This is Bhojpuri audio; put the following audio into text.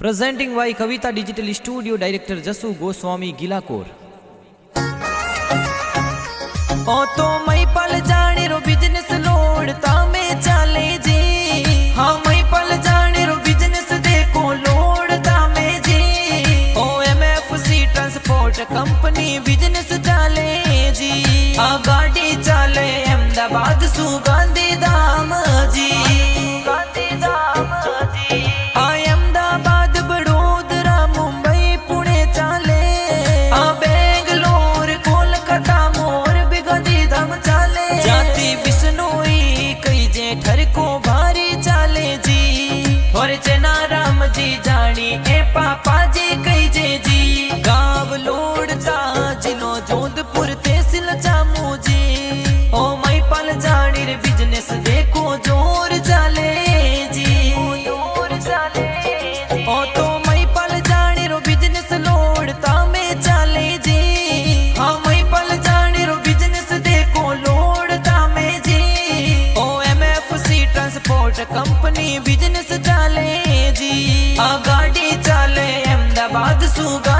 Presenting by Kavita Digital Studio Director Jasu Goswami Gilakor. ओ तो मई पल जाने रो बिजनेस लोड़ता में चले जी। हाँ मई पल जाने रो बिजनेस देखो लोड़ता में जी। ओ MFC ट्रांसपोर्ट कंपनी बिजनेस चले जी। आ गाड़ी चले अहमदाबाद सु गांधीधाम जी। गांधीधाम जी। अहमदाबाद बड़ोदरा मुंबई पुणे चले। बेंगलोर कोलकाता मोर भी गांधीधाम चले। जाति बिश्नोई कई जे ठर को भारी चले जी। और चना राम जी जानी ए पापा जी कई जे जी। गाँव लोड़ता जिलो जोधपुर तहसील चामू जी। ओ मई पल जानी रे बिजनेस देखो जोर चले जी। जोर चले जी। ओ तो मई पल जानी रो बिजनेस लोड़ता में चले जी। हाँ मई पल जानी रो बिजनेस देखो लोड़ता में जी। ओ MFC ट्रांसपोर्ट कंपनी बिजनेस चले जी। आ गाड़ी चले अहमदाबाद सुगा